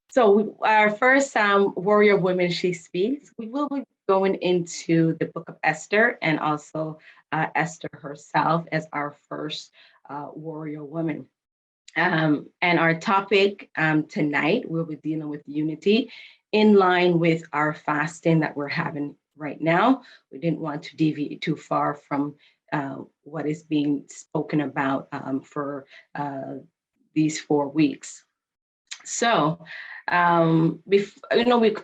So our first Warrior Women She Speaks, we will be going into the book of Esther and also Esther herself as our first warrior woman. And our topic tonight, we'll be dealing with unity in line with our fasting that we're having right now. We didn't want to deviate too far from what is being spoken about for these 4 weeks. So, we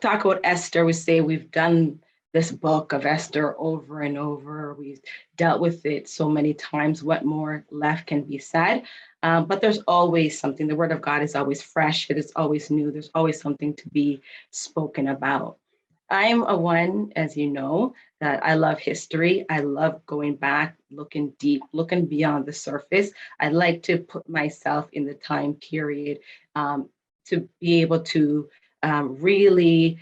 talk about Esther. We say we've done this book of Esther over and over. We've dealt with it so many times. What more left can be said? But there's always something. The word of God is always fresh. It is always new. There's always something to be spoken about. I'm a one, as you know, that I love history. I love going back, looking deep, looking beyond the surface. I like to put myself in the time period to be able to really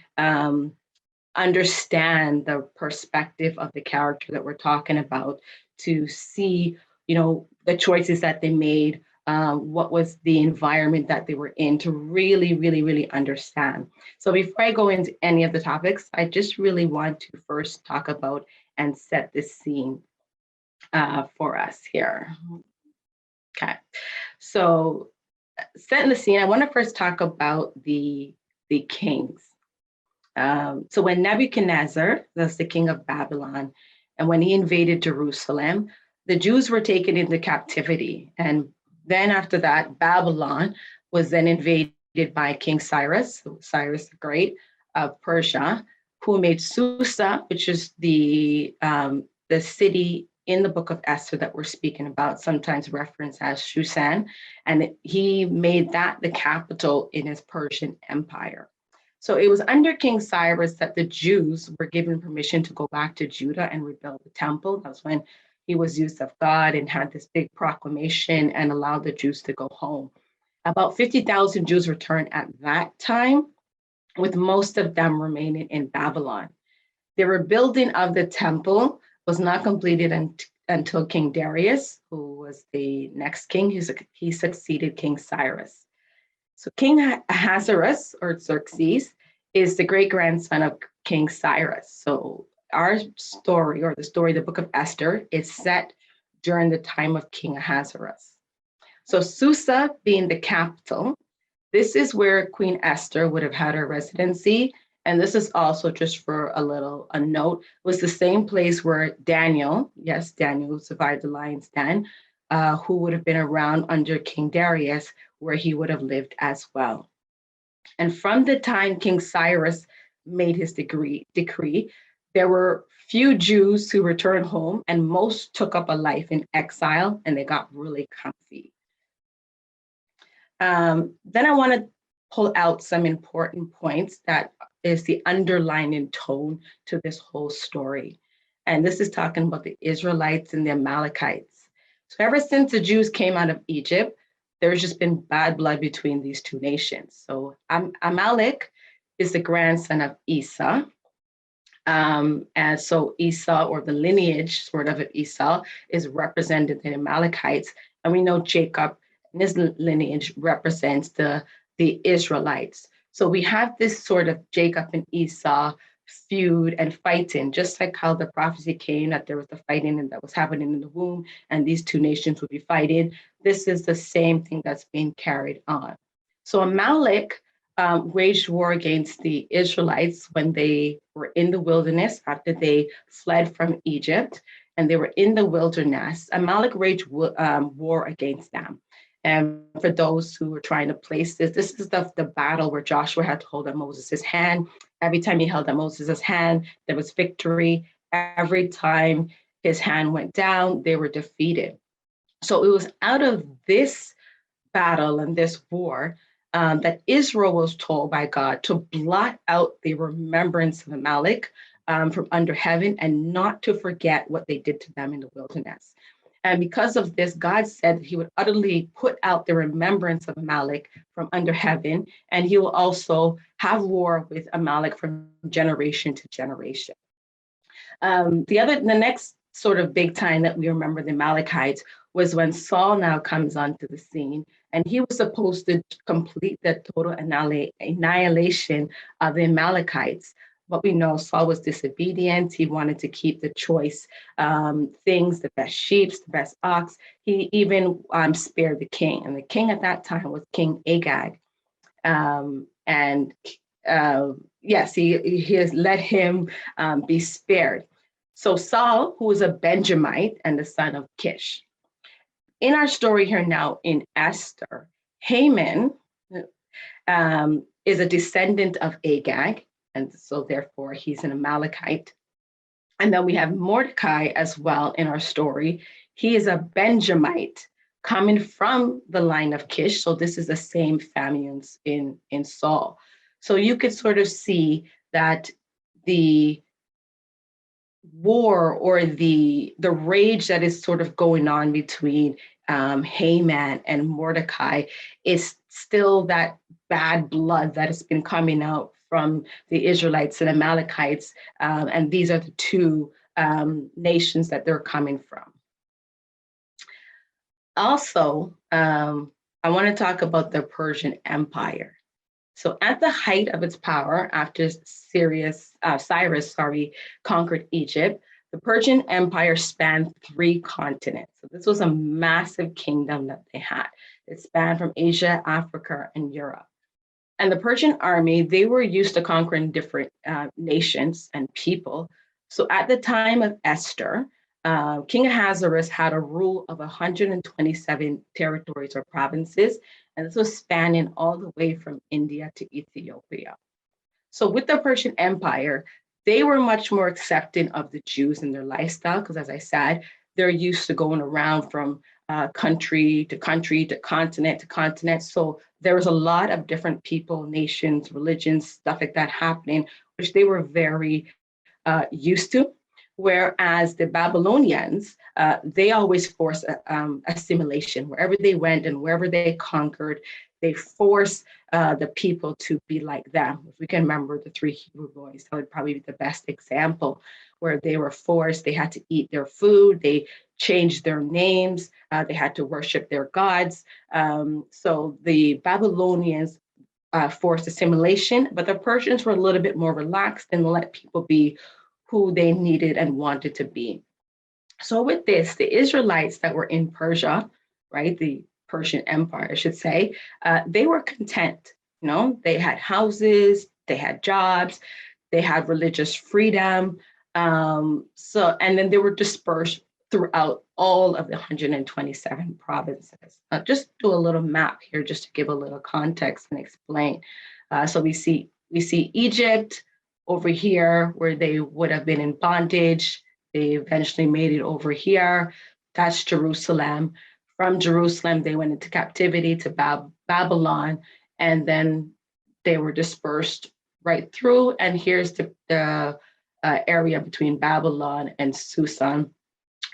understand the perspective of the character that we're talking about, to see, the choices that they made, what was the environment that they were in, to really, really, really understand. So before I go into any of the topics, I just really want to first talk about and set this scene for us here. Okay, so setting the scene, I want to first talk about the kings. So when Nebuchadnezzar, that's the king of Babylon, and when he invaded Jerusalem, the Jews were taken into captivity. And then after that, Babylon was then invaded by King Cyrus the Great of Persia, who made Susa, which is the city in the book of Esther that we're speaking about, sometimes referenced as Shushan, and he made that the capital in his Persian Empire. So it was under King Cyrus that the Jews were given permission to go back to Judah and rebuild the temple. That's when he was used of God and had this big proclamation and allowed the Jews to go home. About 50,000 Jews returned at that time, with most of them remaining in Babylon. The rebuilding of the temple was not completed until King Darius, who was the next king. He succeeded King Cyrus. So King Ahasuerus, or Xerxes, is the great-grandson of King Cyrus. So our story, or the story of the book of Esther, is set during the time of King Ahasuerus. So Susa being the capital, this is where Queen Esther would have had her residency. And this is also, just for a note, was the same place where Daniel survived the lion's den, who would have been around under King Darius, where he would have lived as well. And from the time King Cyrus made his decree, there were few Jews who returned home, and most took up a life in exile, and they got really comfy. Then I want to pull out some important points that is the underlying tone to this whole story. And this is talking about the Israelites and the Amalekites. So ever since the Jews came out of Egypt, there's just been bad blood between these two nations. So Amalek is the grandson of Esau. And so Esau, or the lineage sort of Esau, is represented in Amalekites. And we know Jacob and his lineage represents the Israelites. So we have this sort of Jacob and Esau feud and fighting, just like how the prophecy came that there was the fighting and that was happening in the womb, and these two nations would be fighting. This is the same thing that's being carried on. So Amalek waged war against the Israelites when they were in the wilderness after they fled from Egypt, and they were in the wilderness. Amalek waged war against them. And for those who were trying to place this is the battle where Joshua had to hold up Moses' hand. Every time he held up Moses' hand, there was victory. Every time his hand went down, they were defeated. So it was out of this battle and this war that Israel was told by God to blot out the remembrance of Amalek from under heaven, and not to forget what they did to them in the wilderness. And because of this, God said that he would utterly put out the remembrance of Amalek from under heaven, and he will also have war with Amalek from generation to generation. The next sort of big time that we remember the Amalekites was when Saul now comes onto the scene, and he was supposed to complete the total annihilation of the Amalekites. But we know Saul was disobedient. He wanted to keep the choice things, the best sheep, the best ox. He even spared the king. And the king at that time was King Agag. And yes, he has let him be spared. So Saul, who was a Benjamite and the son of Kish. In our story here now in Esther, Haman is a descendant of Agag, and so therefore he's an Amalekite. And then we have Mordecai as well in our story. He is a Benjamite coming from the line of Kish. So this is the same family in Saul. So you could sort of see that the war or the rage that is sort of going on between Haman and Mordecai is still that bad blood that has been coming out from the Israelites and Amalekites. And these are the two nations that they're coming from. Also, I want to talk about the Persian Empire. So at the height of its power, after Cyrus conquered Egypt, the Persian Empire spanned 3 continents. So this was a massive kingdom that they had. It spanned from Asia, Africa, and Europe. And the Persian army, they were used to conquering different nations and people. So at the time of Esther, King Ahasuerus had a rule of 127 territories or provinces, and this was spanning all the way from India to Ethiopia. So with the Persian Empire, they were much more accepting of the Jews and their lifestyle, because as I said, they're used to going around from country to country to continent. So there was a lot of different people, nations, religions, stuff like that happening, which they were very used to. Whereas the Babylonians, they always forced assimilation. Wherever they went and wherever they conquered, they forced the people to be like them. If we can remember the 3 Hebrew boys, that would probably be the best example, where they were forced, they had to eat their food, they changed their names, they had to worship their gods. So the Babylonians forced assimilation, but the Persians were a little bit more relaxed and let people be who they needed and wanted to be. So with this, the Israelites that were in Persia, right, the Persian Empire, I should say, they were content. You know, they had houses, they had jobs, they had religious freedom. And then they were dispersed throughout all of the 127 provinces. Just do a little map here, just to give a little context and explain. So we see Egypt over here, where they would have been in bondage. They eventually made it over here. That's Jerusalem. From Jerusalem, they went into captivity to Babylon, and then they were dispersed right through. And here's the area between Babylon and Susan,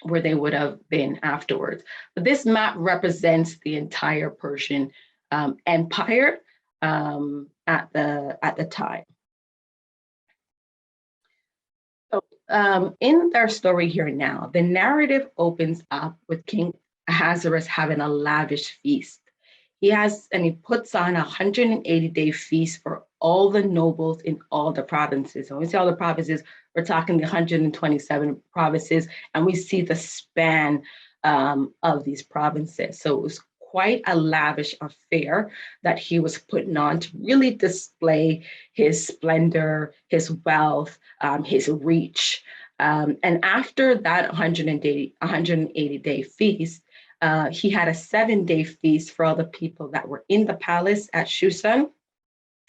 where they would have been afterwards. But this map represents the entire Persian Empire at the time. So in their story here now, the narrative opens up with King Ahasuerus having a lavish feast. He puts on a 180-day feast for all the nobles in all the provinces. When we say all the provinces, we're talking the 127 provinces, and we see the span of these provinces. So it was quite a lavish affair that he was putting on to really display his splendor, his wealth, his reach. And after that 180-day feast, he had a 7-day feast for all the people that were in the palace at Shushan.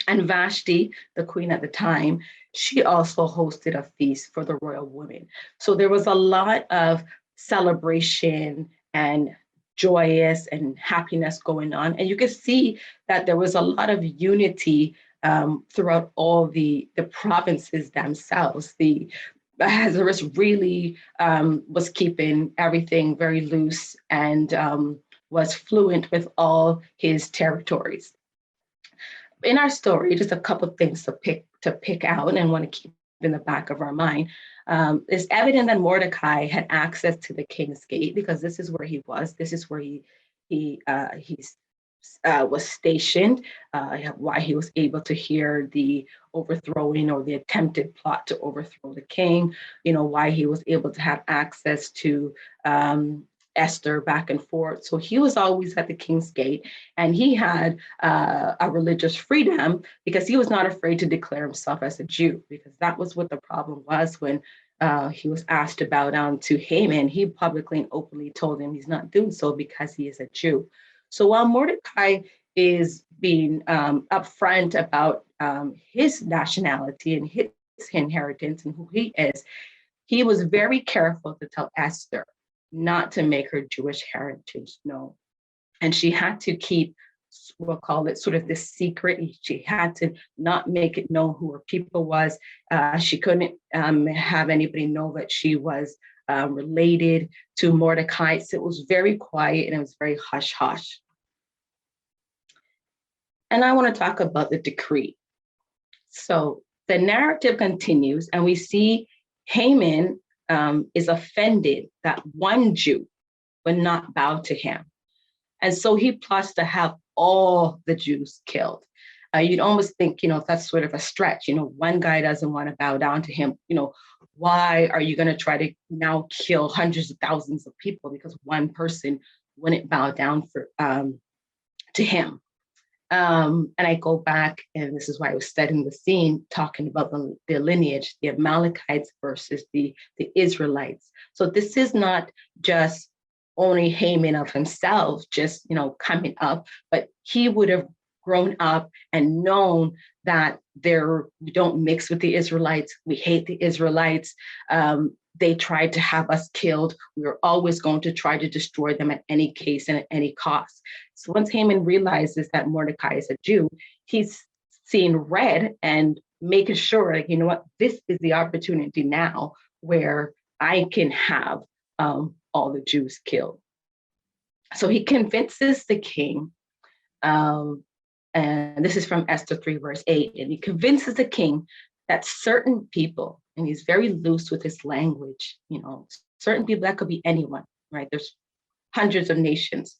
And Vashti, the queen at the time, she also hosted a feast for the royal women. So there was a lot of celebration and joyous and happiness going on. And you could see that there was a lot of unity throughout all the provinces themselves. Ahasuerus really was keeping everything very loose and was fluent with all his territories. In our story, just a couple of things to pick out and want to keep in the back of our mind. It's evident that Mordecai had access to the king's gate, because this is where he was. This is where he's was stationed, why he was able to hear the overthrowing or the attempted plot to overthrow the king, why he was able to have access to Esther back and forth. So he was always at the king's gate, and he had a religious freedom because he was not afraid to declare himself as a Jew, because that was what the problem was when he was asked to bow down to Haman. He publicly and openly told him he's not doing so because he is a Jew. So while Mordecai is being upfront about his nationality and his inheritance and who he is, he was very careful to tell Esther not to make her Jewish heritage known. And she had to keep, we'll call it sort of this secret. She had to not make it known who her people was. She couldn't have anybody know that she was related to Mordecai. So it was very quiet and it was very hush hush. And I want to talk about the decree. So the narrative continues, and we see Haman is offended that one Jew would not bow to him. And so he plots to have all the Jews killed. You'd almost think, that's sort of a stretch. One guy doesn't want to bow down to him. Why are you going to try to now kill hundreds of thousands of people because one person wouldn't bow down to him? And I go back, and this is why I was studying the scene, talking about the lineage, the Amalekites versus the Israelites. So this is not just only Haman of himself, just, coming up, but he would have grown up and known that we don't mix with the Israelites. We hate the Israelites. They tried to have us killed. We were always going to try to destroy them at any case and at any cost. So once Haman realizes that Mordecai is a Jew, he's seeing red and making sure, like, this is the opportunity now where I can have all the Jews killed. So he convinces the king, and this is from Esther 3, verse 8, and he convinces the king that certain people, and he's very loose with his language, certain people, that could be anyone, right? There's hundreds of nations,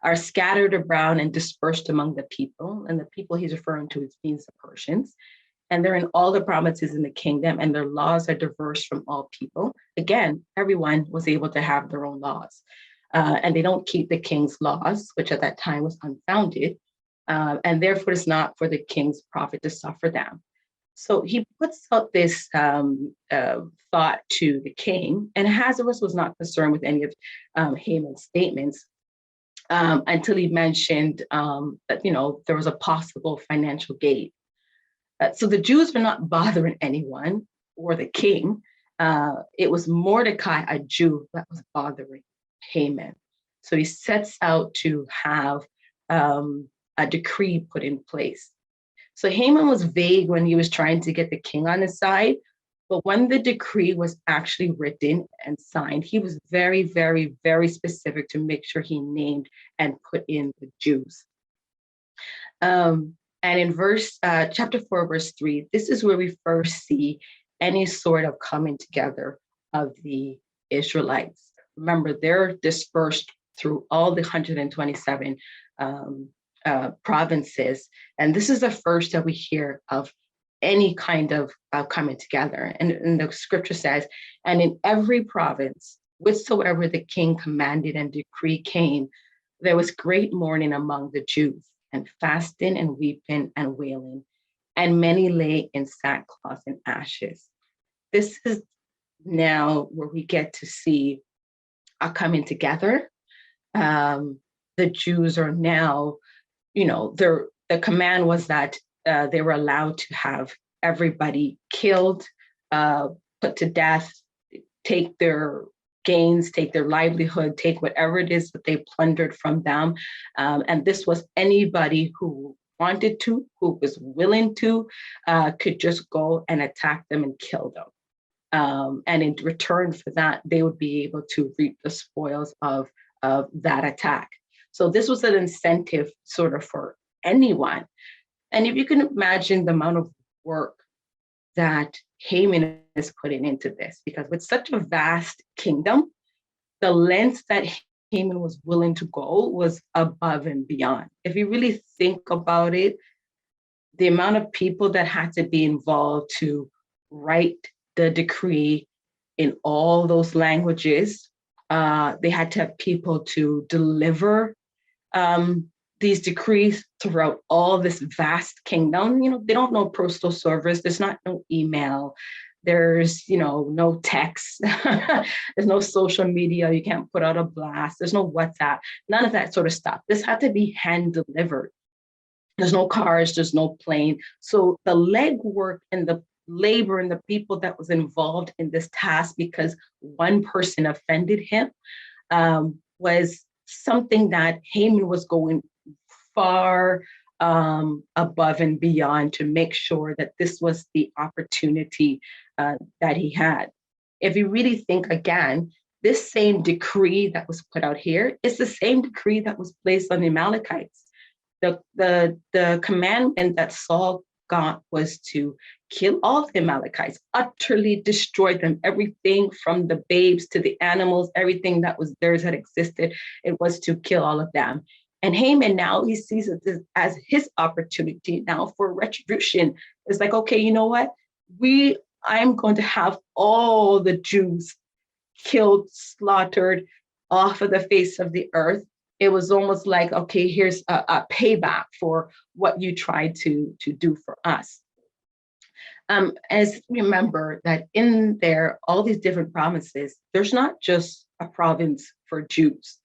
are scattered around and dispersed among the people. And the people he's referring to means the Persians. And they're in all the provinces in the kingdom, and their laws are diverse from all people. Again, everyone was able to have their own laws. And they don't keep the king's laws, which at that time was unfounded. And therefore, it's not for the king's profit to suffer them. So he puts out this thought to the king, and Ahasuerus was not concerned with any of Haman's statements until he mentioned that, there was a possible financial gain. So the Jews were not bothering anyone or the king. It was Mordecai, a Jew, that was bothering Haman. So he sets out to have a decree put in place. So Haman was vague when he was trying to get the king on his side, but when the decree was actually written and signed, he was very, very, very specific to make sure he named and put in the Jews. And in chapter 4, verse 3, this is where we first see any sort of coming together of the Israelites. Remember, they're dispersed through all the 127 provinces. And this is the first that we hear of any kind of coming together. And the scripture says, and in every province, whithersoever the king commanded and decree came, there was great mourning among the Jews, and fasting and weeping and wailing, and many lay in sackcloth and ashes. This is now where we get to see a coming together. The Jews are now, the command was that they were allowed to have everybody killed, put to death, take their gains, take their livelihood, take whatever it is that they plundered from them. And this was anybody who wanted to, who was willing to, could just go and attack them and kill them. And in return for that, they would be able to reap the spoils of that attack. So this was an incentive sort of for anyone. And if you can imagine the amount of work that Haman is putting into this, because with such a vast kingdom, the lengths that Haman was willing to go was above and beyond. If you really think about it, the amount of people that had to be involved to write the decree in all those languages, they had to have people to deliver these decrees throughout all this vast kingdom. They don't know postal service. There's not no email. There's, no text. There's no social media. You can't put out a blast. There's no WhatsApp, none of that sort of stuff. This had to be hand delivered. There's no cars, there's no plane. So the legwork and the labor and the people that was involved in this task because one person offended him was something that Haman was going far above and beyond to make sure that this was the opportunity that he had. If you really think again, this same decree that was put out here is the same decree that was placed on the Amalekites. The commandment that Saul got was to kill all the Amalekites, utterly destroy them, everything from the babes to the animals, everything that was theirs that existed. It was to kill all of them. And Haman now, he sees it as his opportunity now for retribution. It's like, okay, you know what? I'm going to have all the Jews killed, slaughtered off of the face of the earth. It was almost like, okay, here's a payback for what you tried to do for us. As remember that in there, all these different provinces, there's not just a province for Jews.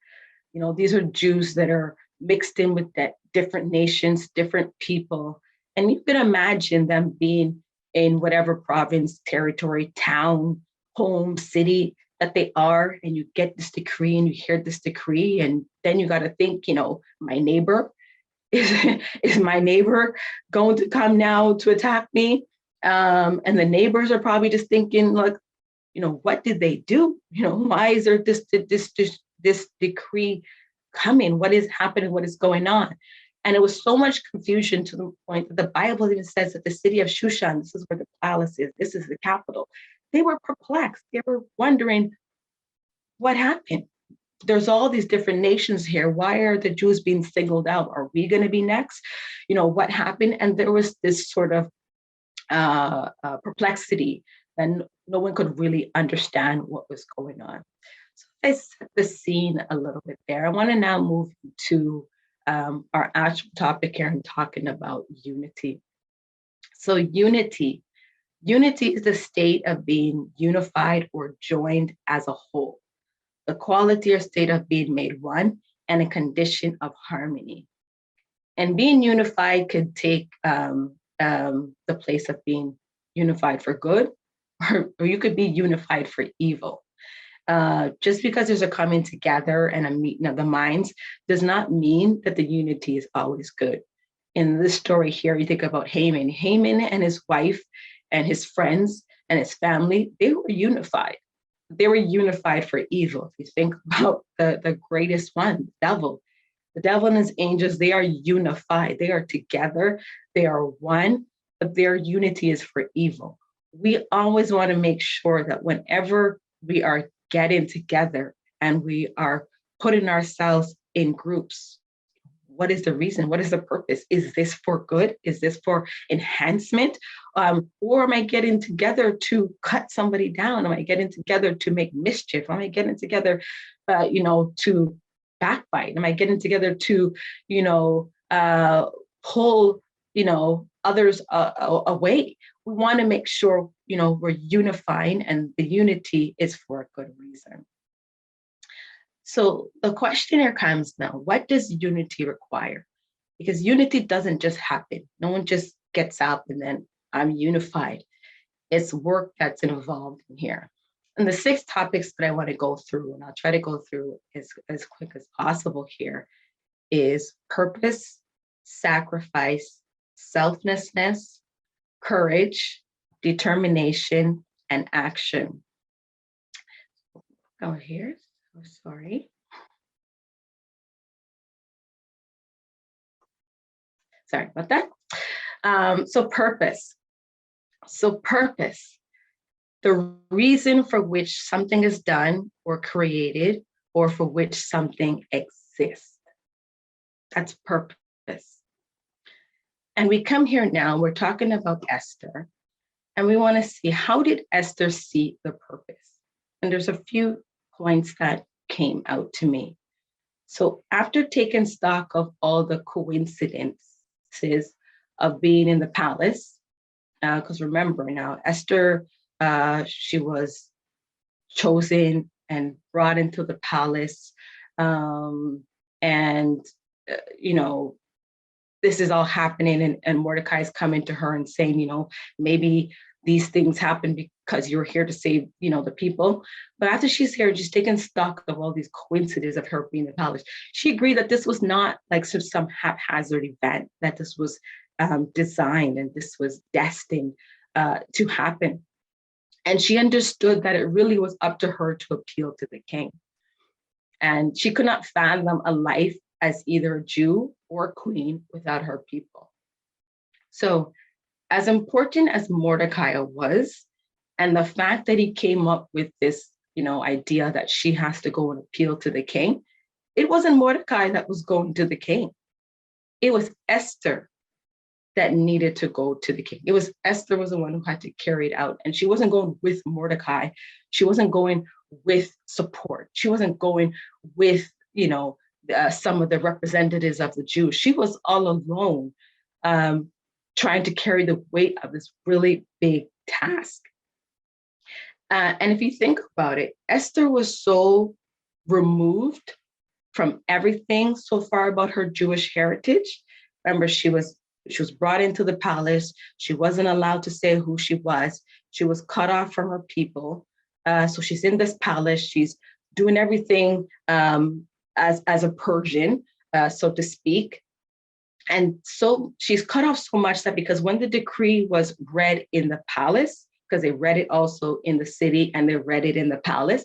These are Jews that are mixed in with that different nations, different people. And you can imagine them being in whatever province, territory, town, home, city that they are, and you get this decree and you hear this decree, and then you got to think, my neighbor, is my neighbor going to come now to attack me? And the neighbors are probably just thinking, like, what did they do? Why is there this decree coming? What is happening? What is going on? And it was so much confusion to the point that the Bible even says that the city of Shushan, this is where the palace is, this is the capital. They were perplexed. They were wondering what happened. There's all these different nations here. Why are the Jews being singled out? Are we going to be next? What happened? And there was this sort of perplexity, and no one could really understand what was going on. So I set the scene a little bit there. I want to now move to our actual topic here and talking about unity. So unity is the state of being unified or joined as a whole, the quality or state of being made one, and a condition of harmony. And being unified could take the place of being unified for good, or you could be unified for evil. Just because there's a coming together and a meeting of the minds does not mean that the unity is always good. In this story here, you think about Haman and his wife and his friends and his family, they were unified. They were unified for evil. If you think about the greatest one, the devil and his angels, they are unified. They are together. They are one, but their unity is for evil. We always want to make sure that whenever we are getting together and we are putting ourselves in groups, what is the reason? What is the purpose? Is this for good? Is this for enhancement? Or am I getting together to cut somebody down? Am I getting together to make mischief? Am I getting together, to backbite? Am I getting together to, pull, others away? We want to make sure, we're unifying, and the unity is for a good reason. So the question here comes now, what does unity require? Because unity doesn't just happen. No one just gets up and then I'm unified. It's work that's involved in here. And the 6 topics that I want to go through, and I'll try to go through as quick as possible here, is purpose, sacrifice, selflessness, courage, determination, and action. Go here. Oh, sorry. Sorry about that. So purpose. The reason for which something is done or created or for which something exists. That's purpose. And we come here now, we're talking about Esther, and we want to see, how did Esther see the purpose? And there's a few points that came out to me. So after taking stock of all the coincidences of being in the palace, because remember now, Esther, she was chosen and brought into the palace. This is all happening, and Mordecai's coming to her and saying, maybe these things happen because you're here to save, the people. But after she's here, just taking stock of all these coincidences of her being in the palace, she agreed that this was not like some haphazard event, that this was designed and this was destined to happen. And she understood that it really was up to her to appeal to the king. And she could not fathom a life as either a Jew or a queen without her people. So as important as Mordecai was, and the fact that he came up with this, idea that she has to go and appeal to the king, it wasn't Mordecai that was going to the king. It was Esther that needed to go to the king. Esther was the one who had to carry it out. And she wasn't going with Mordecai. She wasn't going with support. She wasn't going with, some of the representatives of the Jews. She was all alone, trying to carry the weight of this really big task. And if you think about it, Esther was so removed from everything so far about her Jewish heritage. Remember, she was brought into the palace. She wasn't allowed to say who she was. She was cut off from her people. So she's in this palace. She's doing everything as a Persian, so to speak. And so she's cut off so much that because when the decree was read in the palace, because they read it also in the city and they read it in the palace,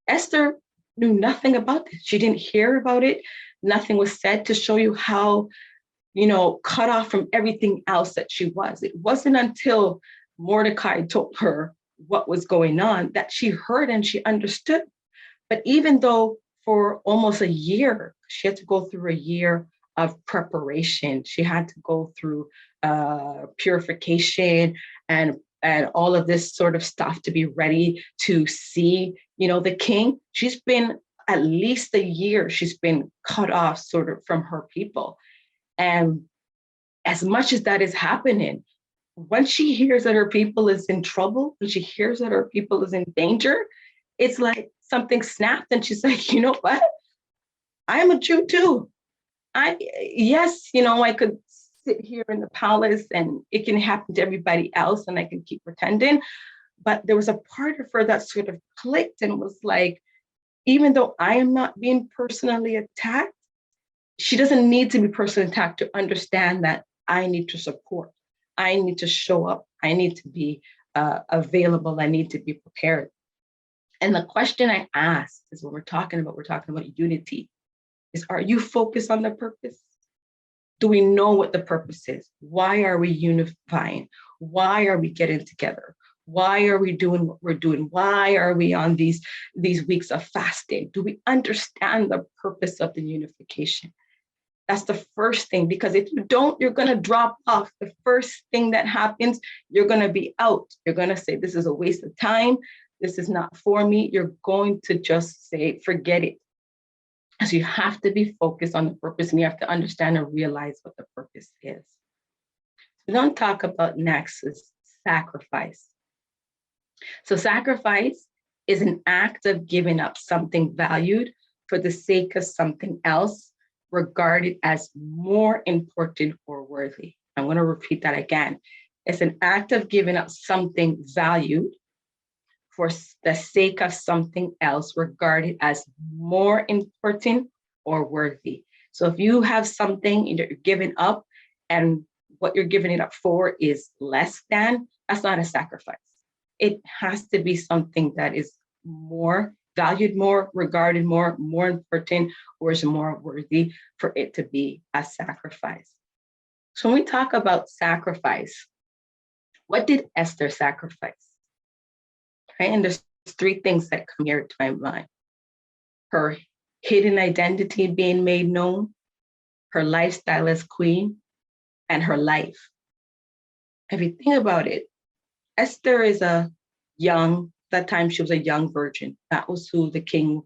Esther knew nothing about this. She didn't hear about it. Nothing was said to show you how, cut off from everything else that she was. It wasn't until Mordecai told her what was going on that she heard and she understood. But even though for almost a year, she had to go through a year of preparation. She had to go through purification and all of this sort of stuff to be ready to see, the king. She's been at least a year, she's been cut off sort of from her people. And as much as that is happening, when she hears that her people is in trouble, when she hears that her people is in danger, it's like something snapped and she's like, you know what? I'm a Jew too. I could sit here in the palace and it can happen to everybody else and I can keep pretending. But there was a part of her that sort of clicked and was like, even though I am not being personally attacked, she doesn't need to be personally attacked to understand that I need to support. I need to show up. I need to be available. I need to be prepared. And the question I asked is when we're talking about unity, is are you focused on the purpose? Do we know what the purpose is? Why are we unifying? Why are we getting together? Why are we doing what we're doing? Why are we on these weeks of fasting? Do we understand the purpose of the unification? That's the first thing, because if you don't, you're going to drop off. The first thing that happens, you're going to be out. You're going to say, this is a waste of time. This is not for me. You're going to just say, forget it. So you have to be focused on the purpose and you have to understand and realize what the purpose is. We're going to talk about next is sacrifice. So sacrifice is an act of giving up something valued for the sake of something else regarded as more important or worthy. I'm going to repeat that again. It's an act of giving up something valued for the sake of something else regarded as more important or worthy. So if you have something you're giving up and what you're giving it up for is less than, that's not a sacrifice. It has to be something that is more valued, more regarded, more important, or is more worthy for it to be a sacrifice. So when we talk about sacrifice, what did Esther sacrifice? Right? And there's three things that come here to my mind. her hidden identity being made known, her lifestyle as queen, and her life. If you think about it, Esther is that time she was a young virgin. That was who the king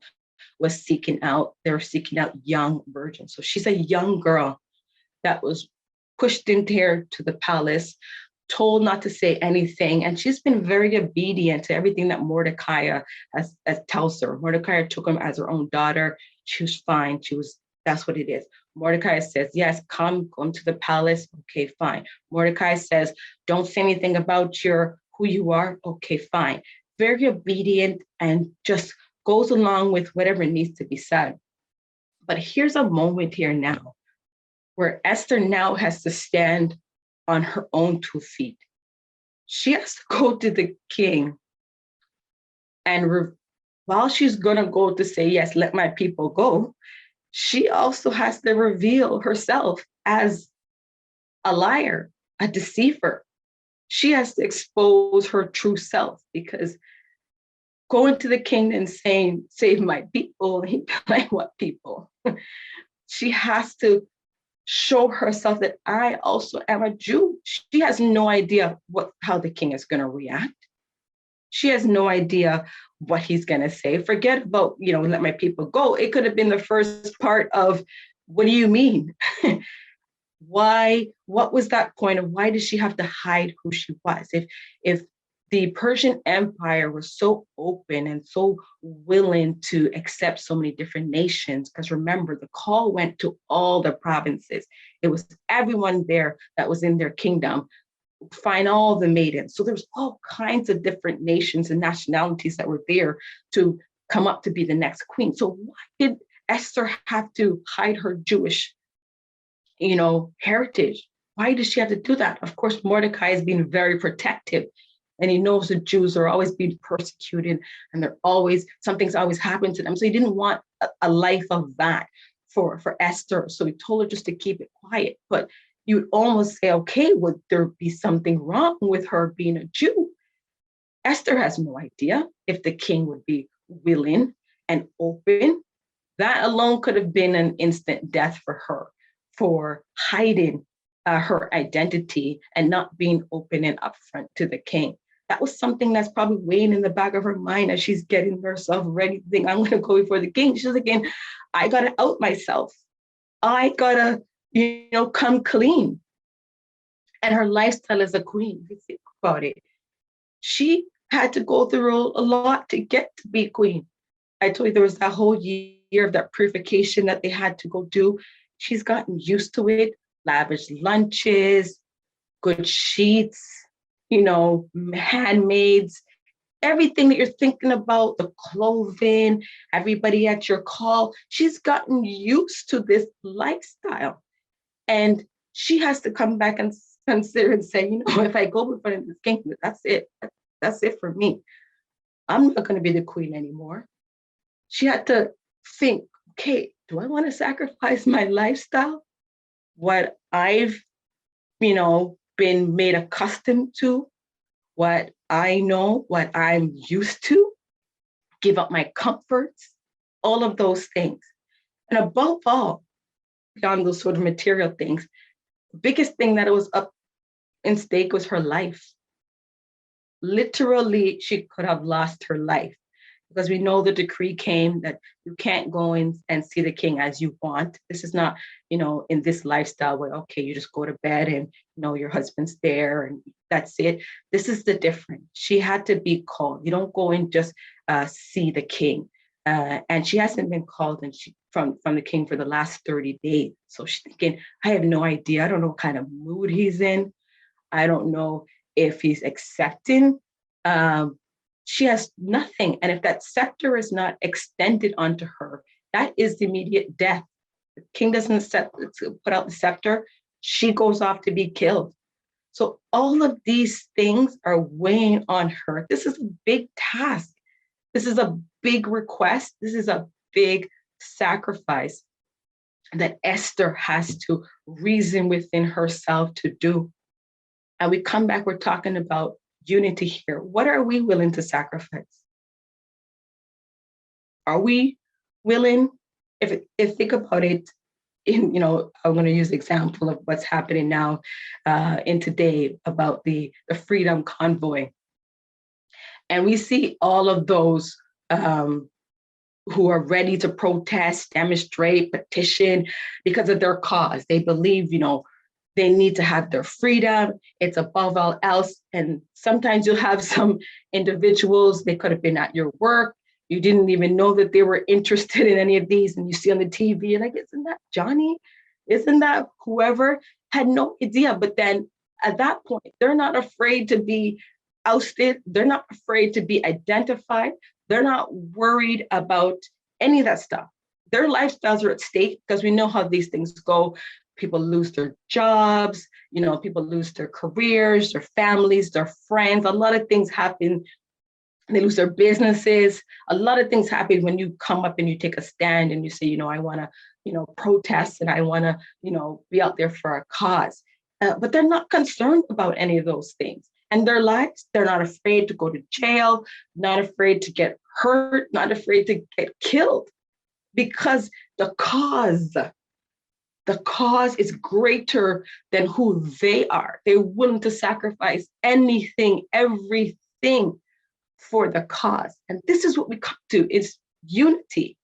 was seeking out. They were seeking out young virgins. So she's a young girl that was pushed into here to the palace, told not to say anything. And she's been very obedient to everything that Mordecai has tells her. Mordecai took him as her own daughter. She was fine. That's what it is. Mordecai says, yes, come to the palace. Okay, fine. Mordecai says, don't say anything about who you are. Okay, fine. Very obedient and just goes along with whatever needs to be said. But here's a moment here now where Esther now has to stand on her own 2 feet. She has to go to the king and while she's gonna go to say, yes, let my people go, she also has to reveal herself as a liar, a deceiver. She has to expose her true self, because going to the king and saying, save my people, he'd be like, what people? She has to show herself that I also am a Jew. She has no idea how the king is going to react. She has no idea what he's going to say. Forget about, let my people go. It could have been the first part of, what do you mean? Why? What was that point of why did she have to hide who she was? If the Persian Empire was so open and so willing to accept so many different nations, because remember, the call went to all the provinces. It was everyone there that was in their kingdom, find all the maidens. So there's all kinds of different nations and nationalities that were there to come up to be the next queen. So why did Esther have to hide her Jewish, heritage? Why does she have to do that? Of course, Mordecai is being very protective, and he knows the Jews are always being persecuted and something's always happened to them. So he didn't want a life of that for Esther. So he told her just to keep it quiet. But you'd almost say, okay, would there be something wrong with her being a Jew? Esther has no idea if the king would be willing and open. That alone could have been an instant death for her, for hiding her identity and not being open and upfront to the king. That was something that's probably weighing in the back of her mind as she's getting herself ready to think, I'm going to go before the king. She's again, I got to out myself. I got to, come clean. And her lifestyle as a queen, if you think about it, she had to go through a lot to get to be queen. I told you there was that whole year of that purification that they had to go do. She's gotten used to it, lavish lunches, good sheets, handmaids, everything that you're thinking about, the clothing, everybody at your call. She's gotten used to this lifestyle. And she has to come back and consider and say, if I go before this king, that's it. That's it for me. I'm not going to be the queen anymore. She had to think, okay, do I want to sacrifice my lifestyle? What I've, been made accustomed to, what I know, what I'm used to, give up my comforts, all of those things. And above all, beyond those sort of material things, the biggest thing that was up in stake was her life. Literally, she could have lost her life, because we know the decree came that you can't go in and see the king as you want. This is not, in this lifestyle where, okay, you just go to bed and, your husband's there and that's it. This is the difference. She had to be called. You don't go and just see the king. And she hasn't been called from the king for the last 30 days. So she's thinking, I have no idea. I don't know what kind of mood he's in. I don't know if he's accepting. She has nothing. And if that scepter is not extended onto her, that is the immediate death. The king doesn't put out the scepter, she goes off to be killed. So all of these things are weighing on her. This is a big task. This is a big request. This is a big sacrifice that Esther has to reason within herself to do. And we come back, we're talking about unity here. What are we willing to sacrifice? Are we willing, if think about it, I'm going to use the example of what's happening now in today about the Freedom Convoy. And we see all of those who are ready to protest, demonstrate, petition because of their cause. They believe, they need to have their freedom. It's above all else. And sometimes you'll have some individuals, they could have been at your work. You didn't even know that they were interested in any of these. And you see on the TV, you're like, isn't that Johnny? Isn't that whoever? Had no idea. But then at that point, they're not afraid to be ousted. They're not afraid to be identified. They're not worried about any of that stuff. Their lifestyles are at stake because we know how these things go. People lose their jobs, people lose their careers, their families, their friends. A lot of things happen. They lose their businesses. A lot of things happen when you come up and you take a stand and you say, I want to, protest and I want to, be out there for a cause. But they're not concerned about any of those things. And their lives, they're not afraid to go to jail, not afraid to get hurt, not afraid to get killed, because the cause is greater than who they are. They're willing to sacrifice anything, everything for the cause. And this is what we come to, is unity.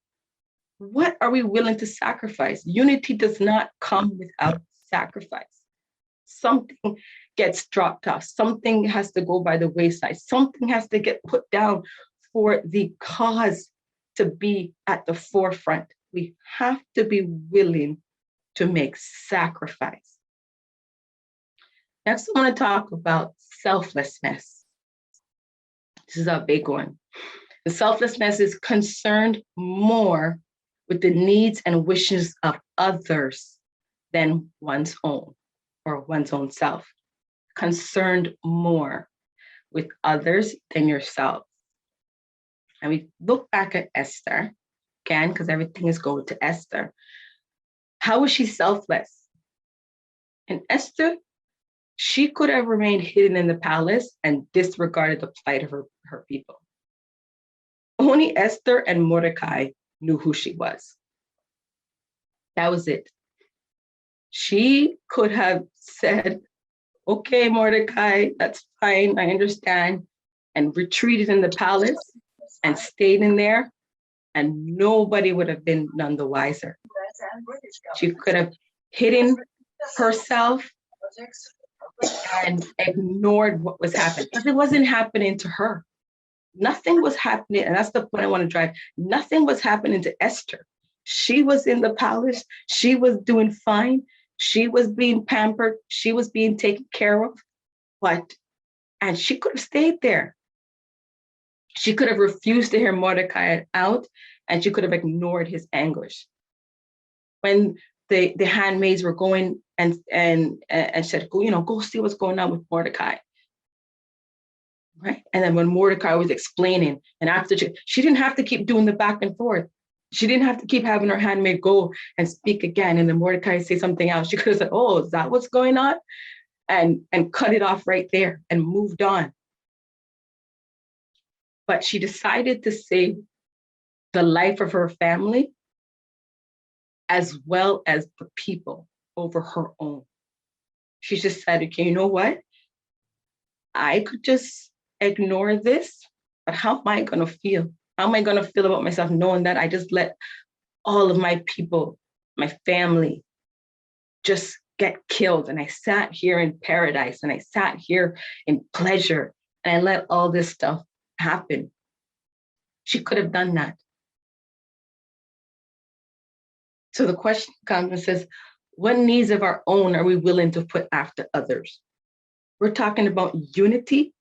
What are we willing to sacrifice? Unity does not come without sacrifice. Something gets dropped off. Something has to go by the wayside. Something has to get put down for the cause to be at the forefront. We have to be willing to make sacrifice. Next, I want to talk about selflessness. This is a big one. The selflessness is concerned more with the needs and wishes of others than one's own or one's own self. Concerned more with others than yourself. And we look back at Esther, again, because everything is going to Esther. How was she selfless? And Esther, she could have remained hidden in the palace and disregarded the plight of her people. Only Esther and Mordecai knew who she was. That was it. She could have said, okay, Mordecai, that's fine, I understand, and retreated in the palace and stayed in there, and nobody would have been none the wiser. She could have hidden herself and ignored what was happening, because it wasn't happening to her. Nothing was happening, and that's the point I want to drive. Nothing was happening to Esther. She was in the palace. She was doing fine. She was being pampered. She was being taken care of. And she could have stayed there. She could have refused to hear Mordecai out, and she could have ignored his anguish. When the handmaids were going and said, go see what's going on with Mordecai. Right? And then when Mordecai was explaining, and after she didn't have to keep doing the back and forth. She didn't have to keep having her handmaid go and speak again. And then Mordecai say something else. She could have said, oh, is that what's going on? And cut it off right there and moved on. But she decided to save the life of her family as well as the people over her own. She just said, okay, you know what? I could just ignore this, but how am I going to feel? How am I going to feel about myself knowing that I just let all of my people, my family, just get killed? And I sat here in paradise and I sat here in pleasure and I let all this stuff happen. She could have done that. So the question comes and says, what needs of our own are we willing to put after others? We're talking about unity.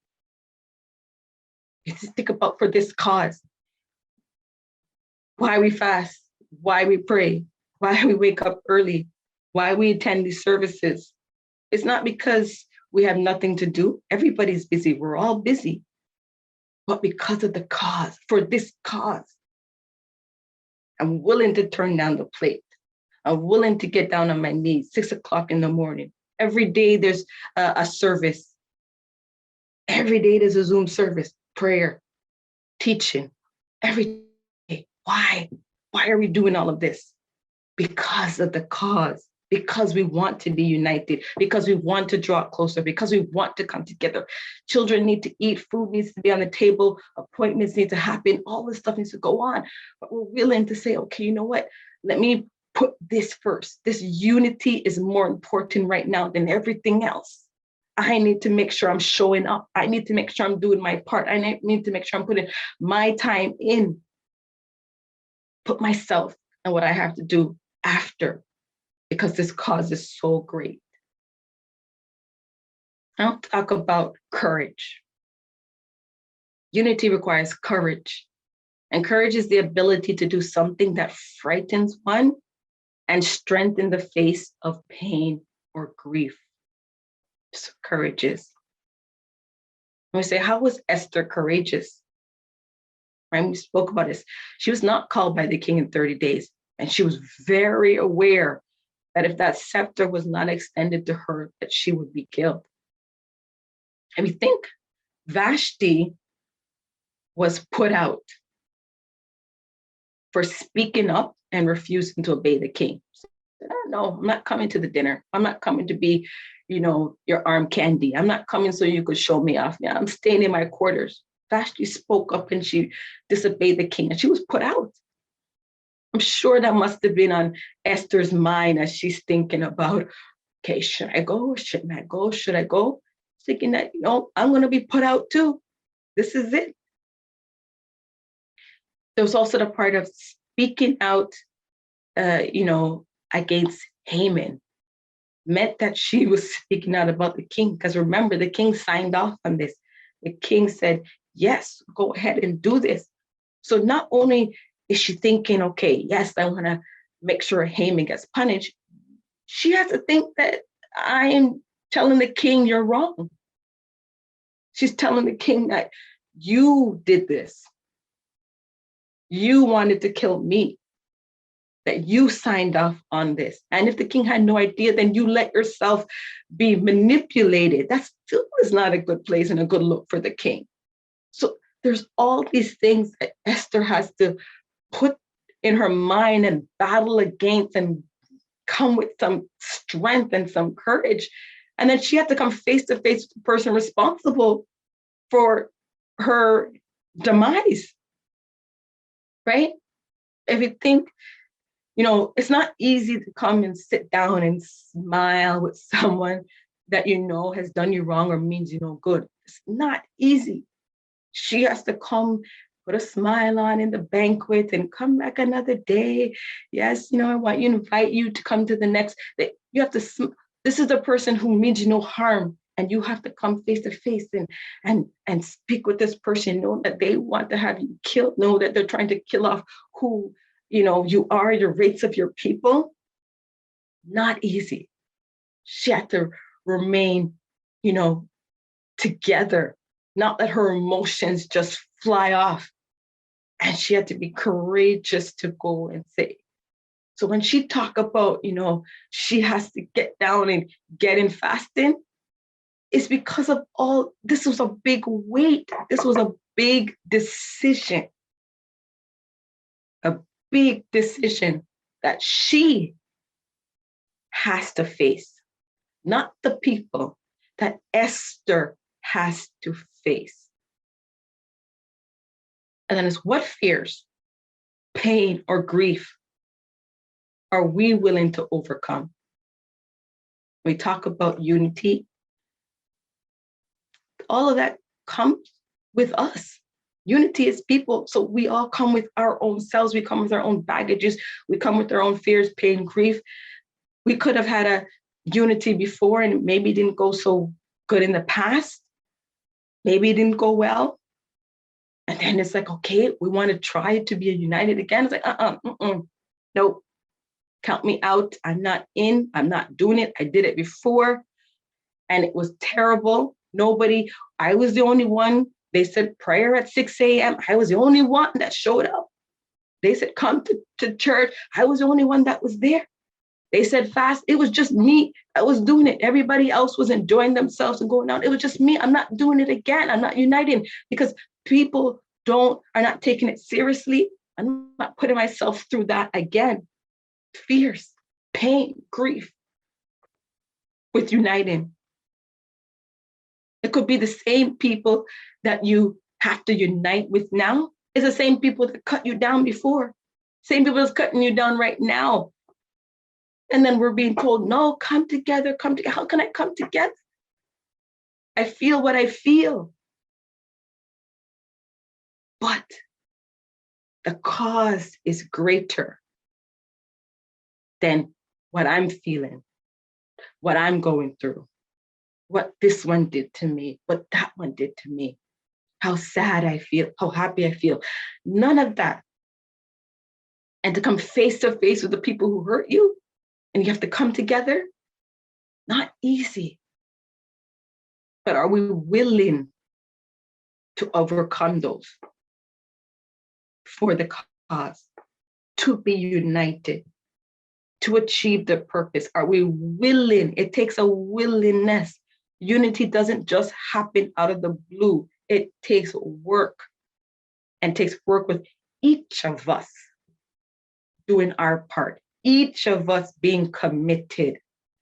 Think about for this cause. Why we fast, why we pray, why we wake up early, why we attend these services. It's not because we have nothing to do. Everybody's busy. We're all busy. But because of the cause, for this cause, I'm willing to turn down the plate. I'm willing to get down on my knees, 6 o'clock in the morning. Every day there's a service. Every day there's a Zoom service, prayer, teaching, every day. Why? Why are we doing all of this? Because of the cause, because we want to be united, because we want to draw closer, because we want to come together. Children need to eat, food needs to be on the table, appointments need to happen, all this stuff needs to go on. But we're willing to say, okay, you know what? Let me put this first. This unity is more important right now than everything else. I need to make sure I'm showing up. I need to make sure I'm doing my part. I need to make sure I'm putting my time in, put myself and what I have to do after, because this cause is so great. I'll talk about courage. Unity requires courage. And courage is the ability to do something that frightens one and strengthen the face of pain or grief. So courage is. And we say, how was Esther courageous? Right? We spoke about this. She was not called by the king in 30 days. And she was very aware that if that scepter was not extended to her, that she would be killed. And we think Vashti was put out for speaking up and refusing to obey the king. No, I'm not coming to the dinner. I'm not coming to be, your arm candy. I'm not coming so you could show me off. Yeah, I'm staying in my quarters. Vashti spoke up and she disobeyed the king and she was put out. I'm sure that must have been on Esther's mind as she's thinking about, okay, should I go? Shouldn't I go? Should I go? Thinking that, I'm going to be put out too. This is it. There was also the part of speaking out, against Haman. Meant that she was speaking out about the king. Because remember, the king signed off on this. The king said, yes, go ahead and do this. So not only is she thinking, okay, yes, I want to make sure Haman gets punished, she has to think that I am telling the king you're wrong. She's telling the king that you did this. You wanted to kill me, that you signed off on this. And if the king had no idea, then you let yourself be manipulated. That still is not a good place and a good look for the king. So there's all these things that Esther has to put in her mind and battle against and come with some strength and some courage. And then she had to come face to face with the person responsible for her demise, right? If you think, it's not easy to come and sit down and smile with someone that has done you wrong or means you no good. It's not easy. She has to come, put a smile on in the banquet and come back another day. Yes, I want you to invite you to come to the next. You have to, this is the person who means you no harm. And you have to come face to face and speak with this person, know that they want to have you killed, know that they're trying to kill off who, you are, your race of your people. Not easy. She had to remain, together, not let her emotions just fly off. And she had to be courageous to go and say. So when she talked about, she has to get down and get in fasting, it's because of all, this was a big weight. This was a big decision. A big decision that she has to face, not the people, that Esther has to face. And then it's what fears, pain, or grief are we willing to overcome? We talk about unity. All of that comes with us. Unity is people. So we all come with our own selves. We come with our own baggages. We come with our own fears, pain, grief. We could have had a unity before and maybe didn't go so good in the past. Maybe it didn't go well. And then it's like, okay, we want to try to be united again. It's like, nope, count me out. I'm not in. I'm not doing it. I did it before and it was terrible. I was the only one. They said prayer at 6 a.m. I was the only one that showed up. They said, come to church. I was the only one that was there. They said fast. It was just me that was doing it. Everybody else was enjoying themselves and going out. It was just me. I'm not doing it again. I'm not uniting because people are not taking it seriously. I'm not putting myself through that again. Fears, pain, grief with uniting. It could be the same people that you have to unite with now. It's the same people that cut you down before. Same people that's cutting you down right now. And then we're being told, no, come together, come together. How can I come together? I feel what I feel. But the cause is greater than what I'm feeling, what I'm going through, what this one did to me, what that one did to me, how sad I feel, how happy I feel. None of that. And to come face to face with the people who hurt you, and you have to come together, not easy. But are we willing to overcome those for the cause, to be united, to achieve the purpose? Are we willing? It takes a willingness. Unity doesn't just happen out of the blue. It takes work, and takes work with each of us doing our part, each of us being committed,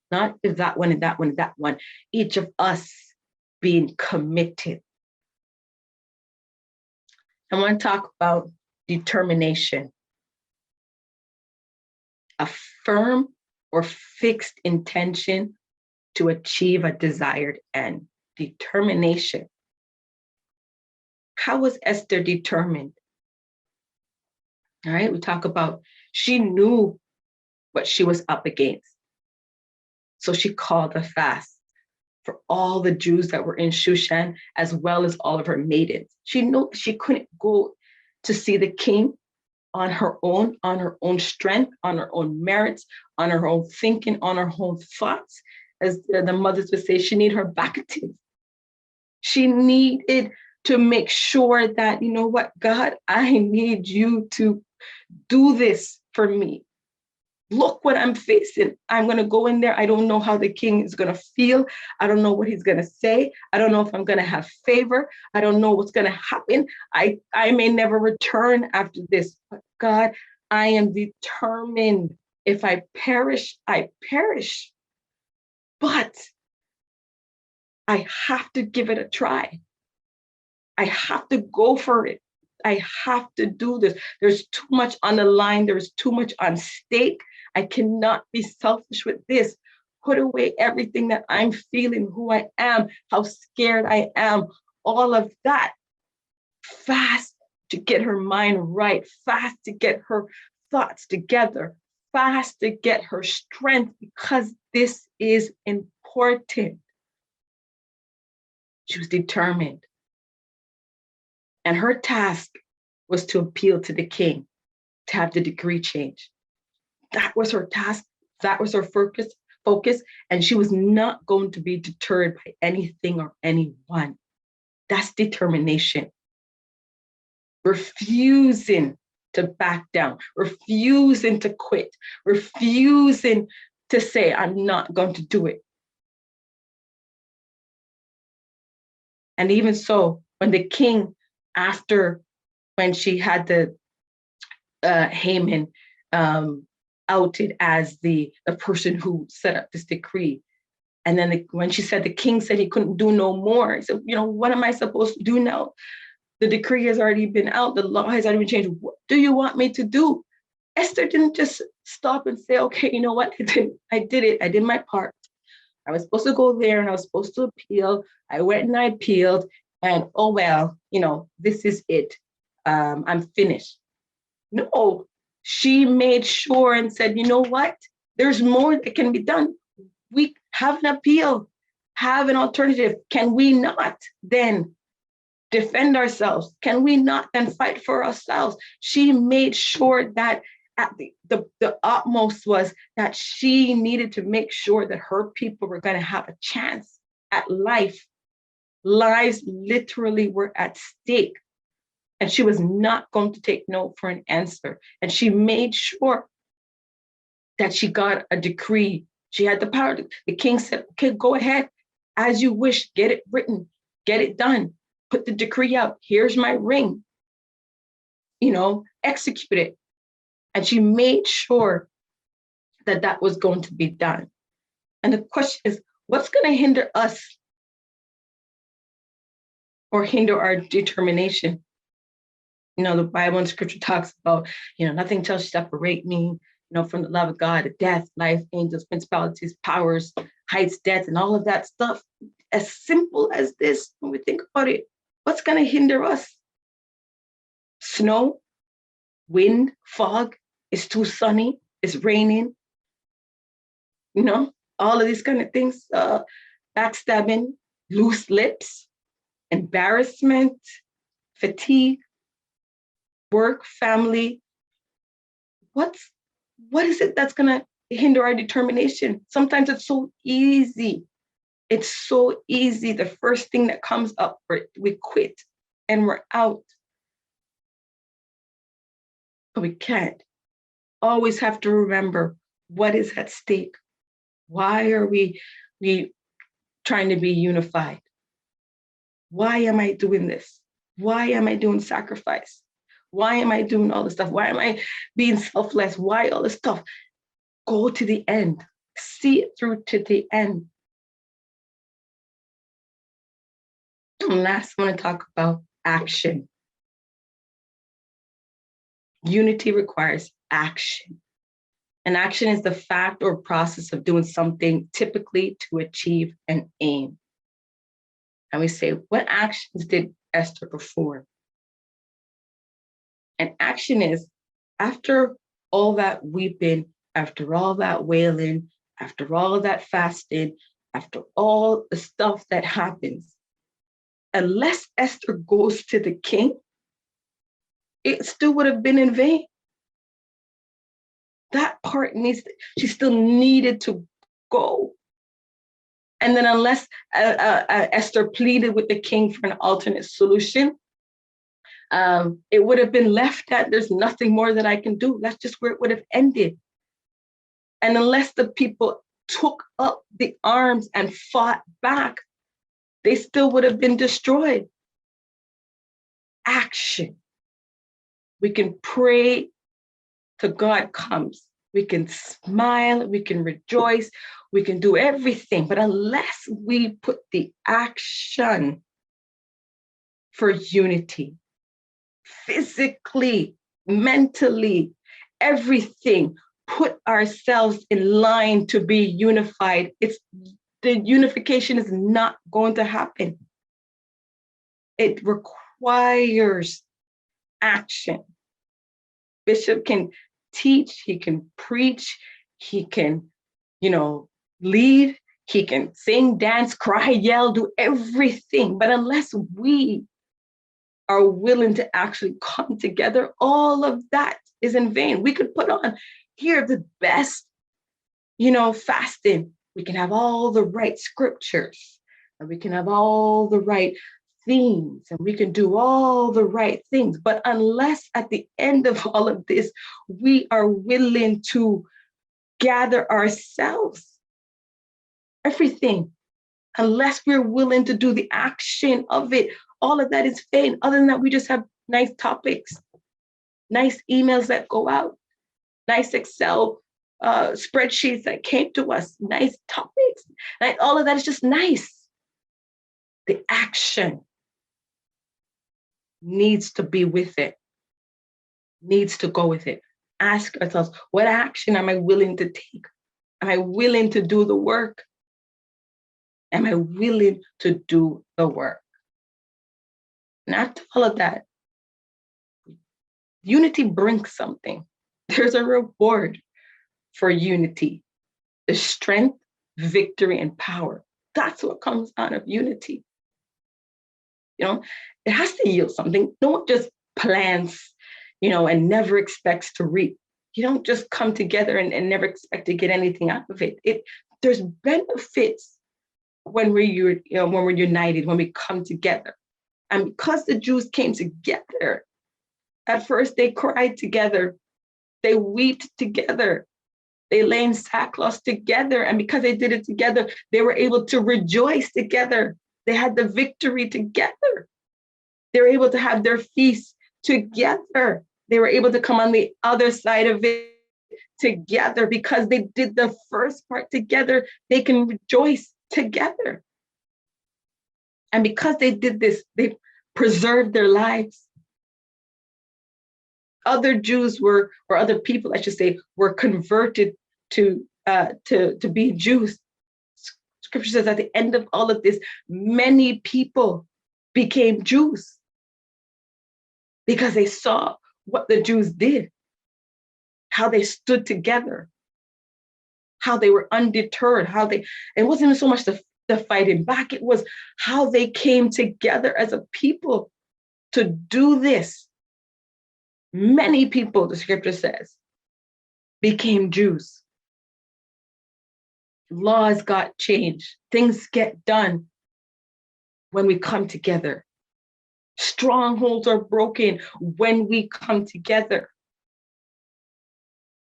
not that one and that one and that one, each of us being committed. I want to talk about determination. A firm or fixed intention to achieve a desired end. Determination. How was Esther determined? All right, we talk about she knew what she was up against. So she called a fast for all the Jews that were in Shushan, as well as all of her maidens. She knew she couldn't go to see the king on her own strength, on her own merits, on her own thinking, on her own thoughts. As the mothers would say, she needed her backative. She needed to make sure that, you know what, God, I need you to do this for me. Look what I'm facing. I'm going to go in there. I don't know how the king is going to feel. I don't know what he's going to say. I don't know if I'm going to have favor. I don't know what's going to happen. I may never return after this. But God, I am determined. If I perish, I perish. But I have to give it a try. I have to go for it. I have to do this. There's too much on the line. There's too much on stake. I cannot be selfish with this. Put away everything that I'm feeling, who I am, how scared I am, all of that. Fast to get her mind right, fast to get her thoughts together, fast to get her strength, because this is important. She was determined. And her task was to appeal to the king to have the decree changed. That was her task. That was her focus. And she was not going to be deterred by anything or anyone. That's determination. Refusing to back down, refusing to quit, refusing to say, I'm not going to do it. And even so, when the king, when she had the Haman outed as the person who set up this decree. And then when she said the king said he couldn't do no more, he said, what am I supposed to do now? The decree has already been out. The law has already been changed. What do you want me to do? Esther didn't just stop and say, okay, you know what? I did it. I did my part. I was supposed to go there and I was supposed to appeal. I went and I appealed. And oh, well, this is it. I'm finished. No, she made sure and said, you know what? There's more that can be done. We have an appeal, have an alternative. Can we not then defend ourselves? Can we not then fight for ourselves? She made sure that at the utmost was that she needed to make sure that her people were going to have a chance at life. Lives literally were at stake. And she was not going to take no for an answer. And she made sure that she got a decree. She had the power. The king said, okay, go ahead, as you wish, get it written, get it done, put the decree out. Here's my ring. execute it. And she made sure that that was going to be done. And the question is, what's going to hinder us or hinder our determination? The Bible and scripture talks about, nothing shall separate me, from the love of God, death, life, angels, principalities, powers, heights, depths, and all of that stuff. As simple as this, when we think about it, what's going to hinder us? Snow, wind, fog, it's too sunny, it's raining, all of these kind of things, backstabbing, loose lips, embarrassment, fatigue, work, family. What is it that's going to hinder our determination? Sometimes it's so easy. It's so easy. The first thing that comes up, we quit and we're out. But we can't. Always have to remember what is at stake. Why are we trying to be unified? Why am I doing this? Why am I doing sacrifice? Why am I doing all this stuff? Why am I being selfless? Why all this stuff? Go to the end. See it through to the end. And last, I want to talk about action. Unity requires action. And action is the fact or process of doing something typically to achieve an aim. And we say, what actions did Esther perform? And action is, after all that weeping, after all that wailing, after all of that fasting, after all the stuff that happens, unless Esther goes to the king, it still would have been in vain. That part she still needed to go. And then unless Esther pleaded with the king for an alternate solution, it would have been left at, there's nothing more that I can do. That's just where it would have ended. And unless the people took up the arms and fought back, they still would have been destroyed. Action. We can pray till God comes. We can smile, we can rejoice, we can do everything. But unless we put the action for unity, physically, mentally, everything, put ourselves in line to be unified, the unification is not going to happen. It requires action. Bishop can teach, he can preach, he can, lead, he can sing, dance, cry, yell, do everything. But unless we are willing to actually come together, all of that is in vain. We could put on here the best, fasting. We can have all the right scriptures, and we can have all the right themes, and we can do all the right things. But unless at the end of all of this, we are willing to gather ourselves, everything, unless we're willing to do the action of it, all of that is vain. Other than that, we just have nice topics, nice emails that go out, nice Excel spreadsheets that came to us, nice topics. Like all of that is just nice. The action needs to be with it, needs to go with it. Ask ourselves, what action am I willing to take? Am I willing to do the work? Am I willing to do the work? And after all of that, unity brings something. There's a reward for unity. The strength, victory, and power. That's what comes out of unity. It has to yield something. Don't just plans, and never expects to reap. You don't just come together and never expect to get anything out of it. There's benefits when we're united, when we come together. And because the Jews came together, at first they cried together, they wept together, they lay in sackcloth together. And because they did it together, they were able to rejoice together. They had the victory together. They were able to have their feast together. They were able to come on the other side of it together because they did the first part together. They can rejoice together. And because they did this, they preserved their lives. Other Jews or other people, I should say, were converted to be Jews. Scripture says at the end of all of this, many people became Jews because they saw what the Jews did, how they stood together, how they were undeterred, it wasn't even so much the fighting back, it was how they came together as a people to do this. Many people, the scripture says, became Jews. Laws got changed. Things get done when we come together. Strongholds are broken when we come together.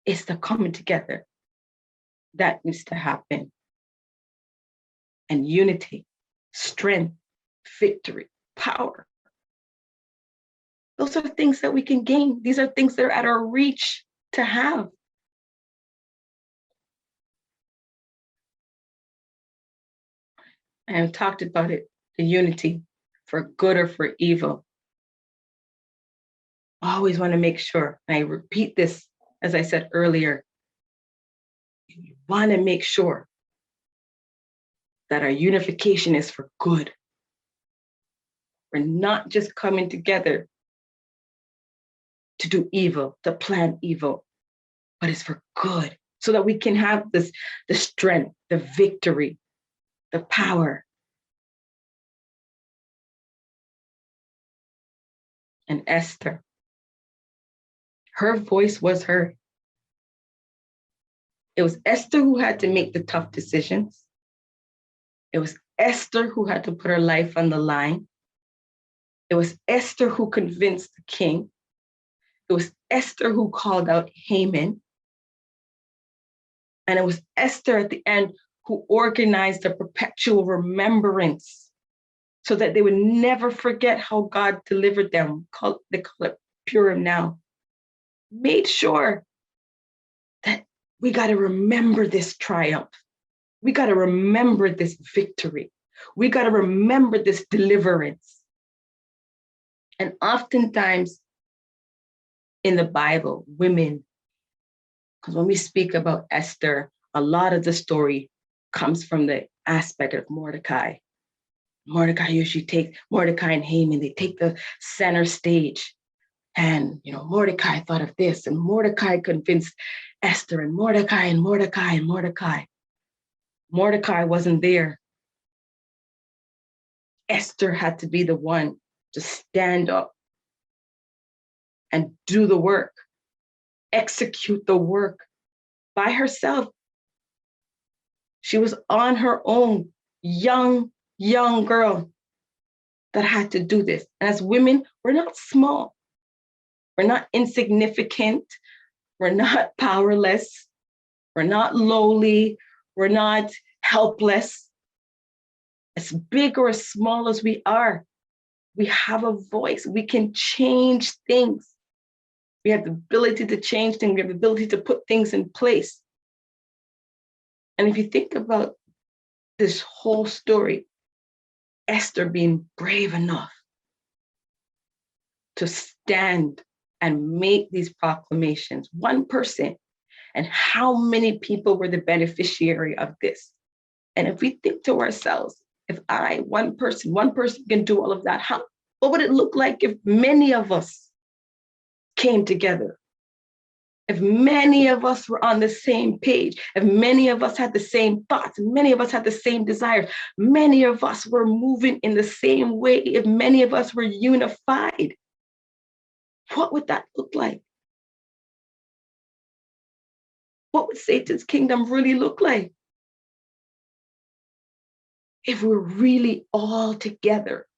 It's the coming together that needs to happen. And unity, strength, victory, power. Those are things that we can gain. These are things that are at our reach to have. I have talked about it, the unity for good or for evil. I always want to make sure, and I repeat this, as I said earlier, you want to make sure that our unification is for good. We're not just coming together to do evil, to plan evil, but it's for good, so that we can have the strength, the victory, the power. And Esther, her voice was heard. It was Esther who had to make the tough decisions. It was Esther who had to put her life on the line. It was Esther who convinced the king. It was Esther who called out Haman. And it was Esther at the end who organized a perpetual remembrance so that they would never forget how God delivered them. They call it Purim now. Made sure that we got to remember this triumph. We got to remember this victory. We got to remember this deliverance. And oftentimes in the Bible, women, because when we speak about Esther, a lot of the story comes from the aspect of Mordecai. Mordecai and Haman, they take the center stage. And, Mordecai thought of this, and Mordecai convinced Esther, and Mordecai and Mordecai and Mordecai. Mordecai wasn't there. Esther had to be the one to stand up and do the work, execute the work by herself. She was on her own, young girl that had to do this. And as women, we're not small. We're not insignificant. We're not powerless. We're not lowly. We're not helpless. As big or as small as we are, we have a voice. We can change things. We have the ability to change things. We have the ability to put things in place. And if you think about this whole story, Esther being brave enough to stand and make these proclamations, one person, and how many people were the beneficiary of this. And if we think to ourselves, if one person can do all of that, what would it look like if many of us came together? If many of us were on the same page, if many of us had the same thoughts, many of us had the same desires, many of us were moving in the same way, if many of us were unified, what would that look like? What would Satan's kingdom really look like? If we're really all together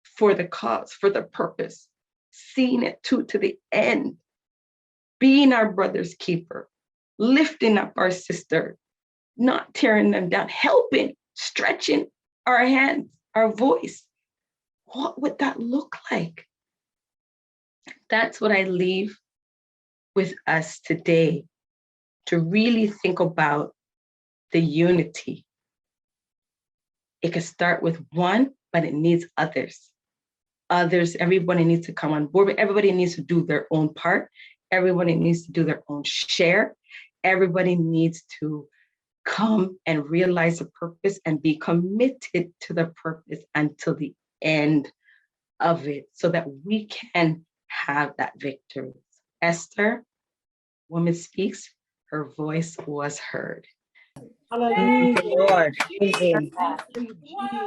for the cause, for the purpose, seeing it to the end, being our brother's keeper, lifting up our sister, not tearing them down, helping, stretching our hands, our voice. What would that look like? That's what I leave with us today, to really think about the unity. It can start with one, but it needs others. Everybody needs to come on board, but everybody needs to do their own part. Everybody needs to do their own share. Everybody needs to come and realize the purpose and be committed to the purpose until the end of it, so that we can have that victory. Esther, woman speaks, her voice was heard. Hallelujah. Lord. Thank you, Jesus.